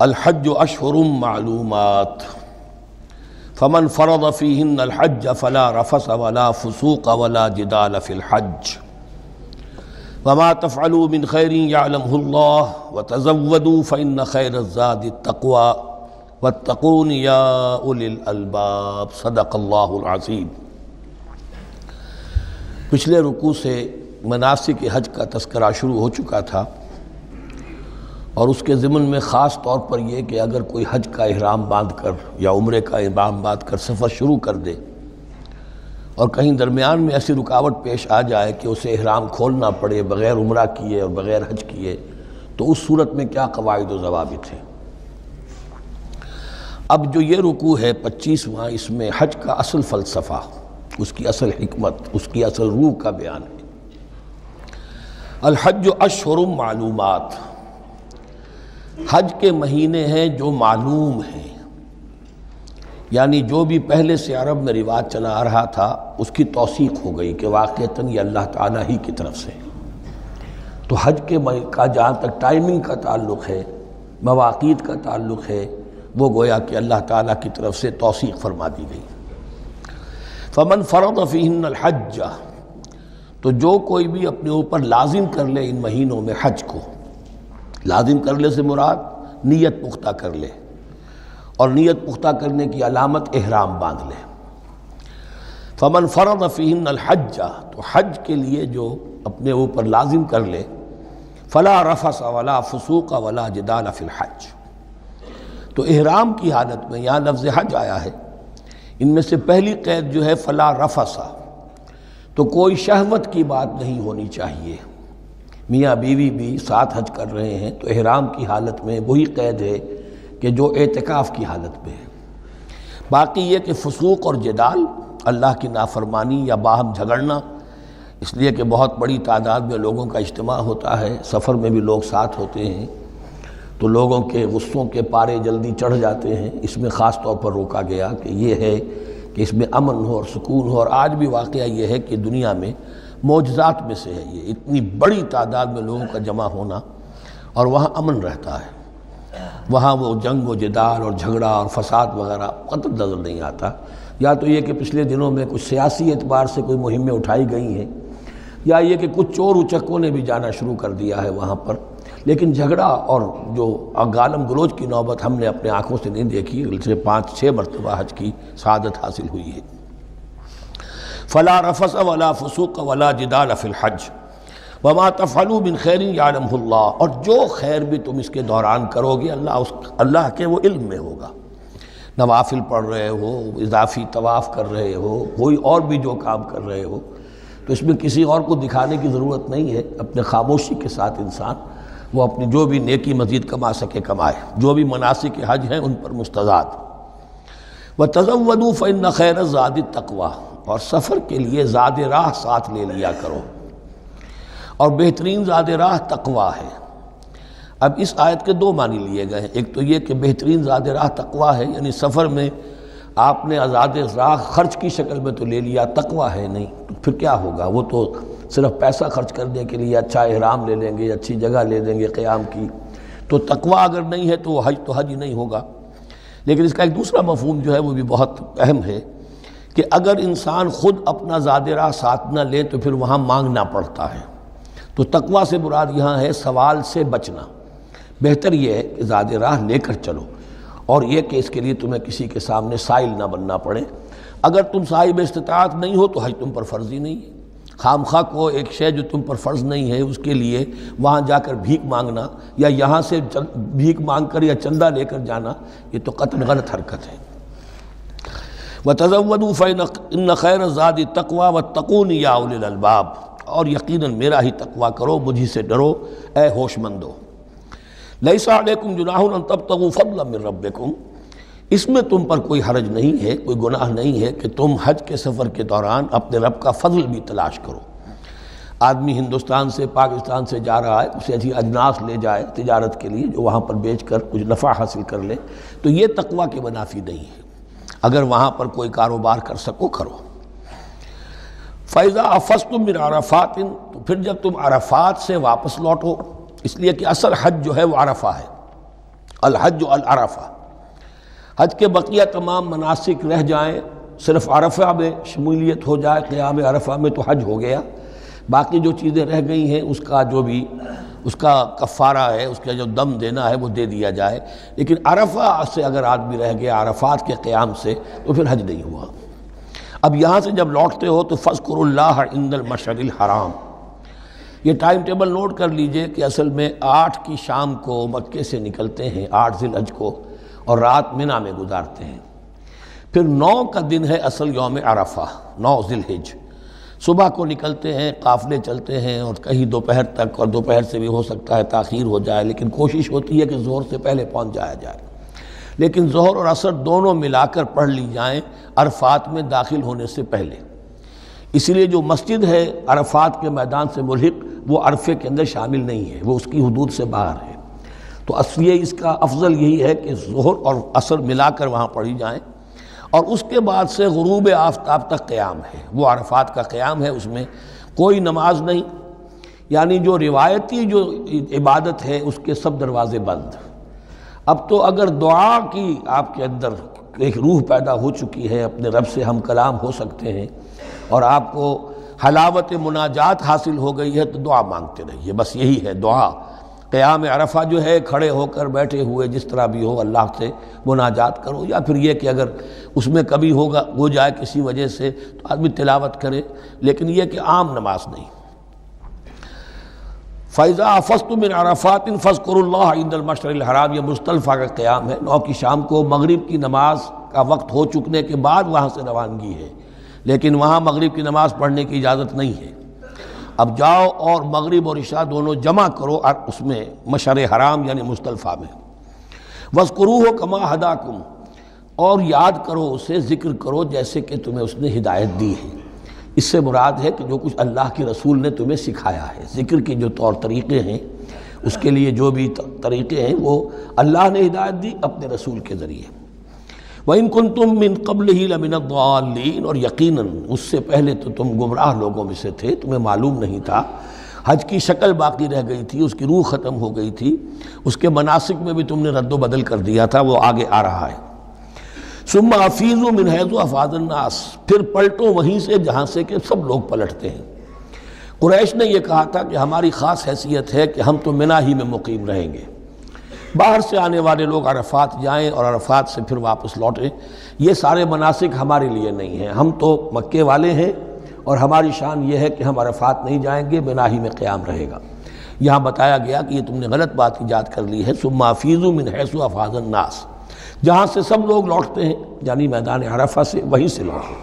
الحج اشہر معلومات فمن فرض فیہن الحج فلا رفث ولا فسوق ولا جدال فی الحج وما تفعلوا من خیر یعلمہ اللہ وتزودوا فإن خیر الزاد التقوی واتقون یا اولی الالباب۔ صدق اللہ العظیم۔ پچھلے رکوع سے مناسک حج کا تذکرہ شروع ہو چکا تھا، اور اس کے ضمن میں خاص طور پر یہ کہ اگر کوئی حج کا احرام باندھ کر یا عمرے کا احرام باندھ کر سفر شروع کر دے اور کہیں درمیان میں ایسی رکاوٹ پیش آ جائے کہ اسے احرام کھولنا پڑے بغیر عمرہ کیے اور بغیر حج کیے، تو اس صورت میں کیا قواعد و ضوابط ہیں۔ اب جو یہ رکوع ہے 25واں، اس میں حج کا اصل فلسفہ، اس کی اصل حکمت، اس کی اصل روح کا بیان ہے۔ الحج اشہر معلومات، حج کے مہینے ہیں جو معلوم ہیں، یعنی جو بھی پہلے سے عرب میں رواج چلا آ رہا تھا اس کی توثیق ہو گئی کہ واقعتاً یہ اللہ تعالیٰ ہی کی طرف سے۔ تو حج کے کا جہاں تک ٹائمنگ کا تعلق ہے، مواقیت کا تعلق ہے، وہ گویا کہ اللہ تعالیٰ کی طرف سے توثیق فرما دی گئی۔ فمن فرض فیہن الحج، تو جو کوئی بھی اپنے اوپر لازم کر لے ان مہینوں میں حج کو، لازم کر لے سے مراد نیت پختہ کر لے، اور نیت پختہ کرنے کی علامت احرام باندھ لے۔ فمن فرض فیہن الحج، تو حج کے لیے جو اپنے اوپر لازم کر لے، فلا رفث ولا فسوق ولا جدال فی الحج، تو احرام کی حالت میں یہاں لفظ حج آیا ہے، ان میں سے پہلی قید جو ہے فلا رفث، تو کوئی شہوت کی بات نہیں ہونی چاہیے۔ میاں بیوی بھی ساتھ حج کر رہے ہیں تو احرام کی حالت میں وہی قید ہے کہ جو اعتکاف کی حالت میں ہے۔ باقی یہ کہ فسوق اور جدال، اللہ کی نافرمانی یا باہم جھگڑنا، اس لیے کہ بہت بڑی تعداد میں لوگوں کا اجتماع ہوتا ہے، سفر میں بھی لوگ ساتھ ہوتے ہیں، تو لوگوں کے غصوں کے پارے جلدی چڑھ جاتے ہیں، اس میں خاص طور پر روکا گیا کہ یہ ہے کہ اس میں امن ہو اور سکون ہو۔ اور آج بھی واقعہ یہ ہے کہ دنیا میں معجزات میں سے ہے یہ، اتنی بڑی تعداد میں لوگوں کا جمع ہونا، اور وہاں امن رہتا ہے، وہاں وہ جنگ و جدال اور جھگڑا اور فساد وغیرہ قطع نظر نہیں آتا۔ یا تو یہ کہ پچھلے دنوں میں کچھ سیاسی اعتبار سے کوئی مہمیں اٹھائی گئی ہیں، یا یہ کہ کچھ چور اچکوں نے بھی جانا شروع کر دیا ہے وہاں پر، لیکن جھگڑا اور جو گالم گلوچ کی نوبت ہم نے اپنے آنکھوں سے نہیں دیکھی، سے 5-6 مرتبہ حج کی سعادت حاصل ہوئی ہے۔ فلا رفث ولا فسوق ولا جدال فی الحج وما تفعلوا من خیر یعلمہ اللہ، اور جو خیر بھی تم اس کے دوران کرو گے اللہ کے وہ علم میں ہوگا۔ نوافل پڑھ رہے ہو، اضافی طواف کر رہے ہو، کوئی اور بھی جو کام کر رہے ہو، تو اس میں کسی اور کو دکھانے کی ضرورت نہیں ہے، اپنے خاموشی کے ساتھ انسان وہ اپنی جو بھی نیکی مزید کما سکے کمائے، جو بھی مناسک حج ہیں ان پر مستزاد۔ وَتَزَوَّدُوا فَإِنَّ خَيْرَ الزَّادِ التَّقْوَىٰ، اور سفر کے لیے زاد راہ ساتھ لے لیا کرو، اور بہترین زاد راہ تقویٰ ہے۔ اب اس آیت کے 2 معنی لیے گئے ہیں، ایک تو یہ کہ بہترین زاد راہ تقویٰ ہے، یعنی سفر میں آپ نے آزاد راہ خرچ کی شکل میں تو لے لیا، تقویٰ ہے نہیں، تو پھر کیا ہوگا؟ وہ تو صرف پیسہ خرچ کرنے کے لیے اچھا احرام لے لیں گے، اچھی جگہ لے لیں گے قیام کی، تو تقویٰ اگر نہیں ہے تو وہ حج نہیں ہوگا۔ لیکن اس کا ایک دوسرا مفہوم جو ہے وہ بھی بہت اہم ہے کہ اگر انسان خود اپنا زاد راہ ساتھ نہ لے تو پھر وہاں مانگنا پڑتا ہے، تو تقویٰ سے مراد یہاں ہے سوال سے بچنا۔ بہتر یہ ہے کہ زاد راہ لے کر چلو، اور یہ کہ اس کے لیے تمہیں کسی کے سامنے سائل نہ بننا پڑے۔ اگر تم صاحب استطاعت نہیں ہو تو حج تم پر فرض ہی نہیں ہے۔ خام خواہ کو ایک شے جو تم پر فرض نہیں ہے اس کے لیے وہاں جا کر بھیک مانگنا، یا یہاں سے بھیک مانگ کر یا چندہ لے کر جانا، یہ تو قطعاً غلط حرکت ہے۔ وَتَزَوَّدُوا فَإِنَّ خَيْرَ الزَّادِ التَّقْوَىٰ وَاتَّقُونِ يَا أُولِي الْأَلْبَابِ، اور یقیناً میرا ہی تقویٰ کرو، مجھی سے ڈرو اے ہوش مندو۔ لَيْسَ عَلَيْكُمْ جُنَاحٌ أَن تَبْتَغُوا فَضْلًا مِّن رَّبِّكُمْ، اس میں تم پر کوئی حرج نہیں ہے، کوئی گناہ نہیں ہے کہ تم حج کے سفر کے دوران اپنے رب کا فضل بھی تلاش کرو۔ آدمی ہندوستان سے پاکستان سے جا رہا ہے، اسے اچھی اجناس لے جائے تجارت کے لیے، جو وہاں پر بیچ کر کچھ نفع حاصل کر لے، تو یہ تقویٰ کے منافی نہیں ہے۔ اگر وہاں پر کوئی کاروبار کر سکو کرو۔ فَإِذَا أَفَضْتُم مِّنْ عَرَفَاتٍ، تو پھر جب تم عرفات سے واپس لوٹو، اس لیے کہ اصل حج جو ہے وہ عرفہ ہے، الحج العرفہ، حج کے بقیہ تمام مناسک رہ جائیں، صرف عرفہ میں شمولیت ہو جائے، قیام عرفہ میں تو حج ہو گیا، باقی جو چیزیں رہ گئی ہیں اس کا جو بھی اس کا کفارہ ہے، اس کا جو دم دینا ہے وہ دے دیا جائے، لیکن عرفہ سے اگر آدمی رہ گیا عرفات کے قیام سے تو پھر حج نہیں ہوا۔ اب یہاں سے جب لوٹتے ہو تو فاذکروا اللہ عند المشعر الحرام، یہ ٹائم ٹیبل نوٹ کر لیجئے کہ اصل میں 8 کی شام کو مکے سے نکلتے ہیں 8 ذی الحج کو، اور رات منی میں گزارتے ہیں، پھر 9 کا دن ہے اصل یوم عرفہ، 9 ذی الحج، صبح کو نکلتے ہیں، قافلے چلتے ہیں اور کہیں دوپہر تک، اور دوپہر سے بھی ہو سکتا ہے تاخیر ہو جائے، لیکن کوشش ہوتی ہے کہ ظہر سے پہلے پہنچ جایا جائے، لیکن ظہر اور عصر دونوں ملا کر پڑھ لی جائیں عرفات میں داخل ہونے سے پہلے۔ اس لیے جو مسجد ہے عرفات کے میدان سے ملحق وہ عرفے کے اندر شامل نہیں ہے، وہ اس کی حدود سے باہر ہے، تو اصلیے اس کا افضل یہی ہے کہ ظہر اور عصر ملا کر وہاں پڑھی جائیں، اور اس کے بعد سے غروب آفتاب تک قیام ہے، وہ عرفات کا قیام ہے، اس میں کوئی نماز نہیں، یعنی جو روایتی جو عبادت ہے اس کے سب دروازے بند۔ اب تو اگر دعا کی آپ کے اندر ایک روح پیدا ہو چکی ہے، اپنے رب سے ہم کلام ہو سکتے ہیں، اور آپ کو حلاوت مناجات حاصل ہو گئی ہے تو دعا مانگتے رہیے، بس یہی ہے دعا۔ قیام عرفہ جو ہے کھڑے ہو کر بیٹھے ہوئے جس طرح بھی ہو اللہ سے مناجات کرو، یا پھر یہ کہ اگر اس میں کبھی ہو جائے کسی وجہ سے تو آدمی تلاوت کرے، لیکن یہ کہ عام نماز نہیں۔ فَإِذَا أَفَضْتُم مِّنْ عَرَفَاتٍ فاذكروا اللَّهَ عِندَ الْمَشْعَرِ الْحَرَامِ، یہ مزدلفہ کا قیام ہے، 9 کی شام کو مغرب کی نماز کا وقت ہو چکنے کے بعد وہاں سے روانگی ہے، لیکن وہاں مغرب کی نماز پڑھنے کی اجازت نہیں ہے۔ اب جاؤ اور مغرب اور عشاء دونوں جمع کرو اس میں مشعر حرام یعنی مزدلفہ میں، وَاذْكُرُوهُ كَمَا هَدَاكُمْ، اور یاد کرو اسے، ذکر کرو جیسے کہ تمہیں اس نے ہدایت دی ہے۔ اس سے مراد ہے کہ جو کچھ اللہ کے رسول نے تمہیں سکھایا ہے، ذکر کے جو طور طریقے ہیں اس کے لیے جو بھی طریقے ہیں وہ اللہ نے ہدایت دی اپنے رسول کے ذریعے۔ وَإِن كُنتُم مِّن قَبْلِهِ لَمِنَ الضَّالِّينَ، اور یقیناً اس سے پہلے تو تم گمراہ لوگوں میں سے تھے، تمہیں معلوم نہیں تھا، حج کی شکل باقی رہ گئی تھی، اس کی روح ختم ہو گئی تھی، اس کے مناسک میں بھی تم نے رد و بدل کر دیا تھا، وہ آگے آ رہا ہے۔ ثم افیضوا من حیث افاض الناس، پھر پلٹو وہیں سے جہاں سے کہ سب لوگ پلٹتے ہیں۔ قریش نے یہ کہا تھا کہ ہماری خاص حیثیت ہے کہ ہم تو منی ہی میں مقیم رہیں گے، باہر سے آنے والے لوگ عرفات جائیں اور عرفات سے پھر واپس لوٹیں، یہ سارے مناسک ہمارے لیے نہیں ہیں، ہم تو مکے والے ہیں اور ہماری شان یہ ہے کہ ہم عرفات نہیں جائیں گے، منی ہی میں قیام رہے گا۔ یہاں بتایا گیا کہ یہ تم نے غلط بات ایجاد کر لی ہے، ثم افیضوا من حیث افاض الناس، جہاں سے سب لوگ لوٹتے ہیں یعنی میدان عرفہ سے، وہیں سے لوٹیں۔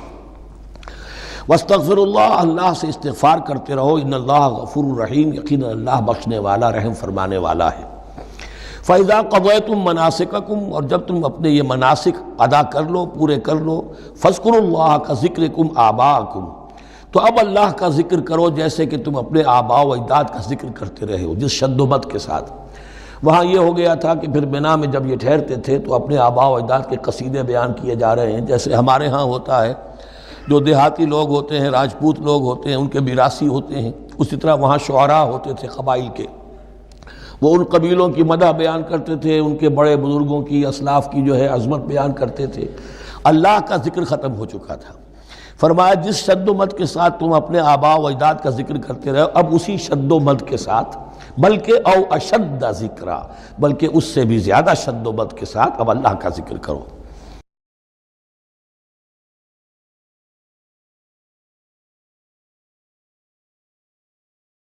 واستغفر اللہ، اللہ سے استغفار کرتے رہو، ان اللہ غفور رحیم، یقینا اللہ بخشنے والا رحم فرمانے والا ہے۔ فَإِذَا قَضَيْتُم مَّنَاسِكَكُمْ، اور جب تم اپنے یہ مناسک ادا کر لو، پورے کر لو، فاذكروا اللہ كذكركم آباءكم، تو اب اللہ کا ذکر کرو جیسے کہ تم اپنے آباء و اجداد کا ذکر کرتے رہے ہو، جس شد و بد کے ساتھ۔ وہاں یہ ہو گیا تھا کہ پھر منی میں جب یہ ٹھہرتے تھے تو اپنے آباء و اجداد کے قصیدے بیان کیے جا رہے ہیں، جیسے ہمارے ہاں ہوتا ہے، جو دیہاتی لوگ ہوتے ہیں، راجپوت لوگ ہوتے ہیں، ان کے میراثی ہوتے ہیں، اسی طرح وہاں شعراء ہوتے تھے قبائل کے، وہ ان قبیلوں کی مدح بیان کرتے تھے، ان کے بڑے بزرگوں کی، اسلاف کی جو ہے عظمت بیان کرتے تھے۔ اللہ کا ذکر ختم ہو چکا تھا، فرمایا جس شد و مد کے ساتھ تم اپنے آباء و اجداد کا ذکر کرتے رہے، اب اسی شد و مد کے ساتھ، بلکہ او اشد ذکرہ، بلکہ اس سے بھی زیادہ شد و مد کے ساتھ اب اللہ کا ذکر کرو۔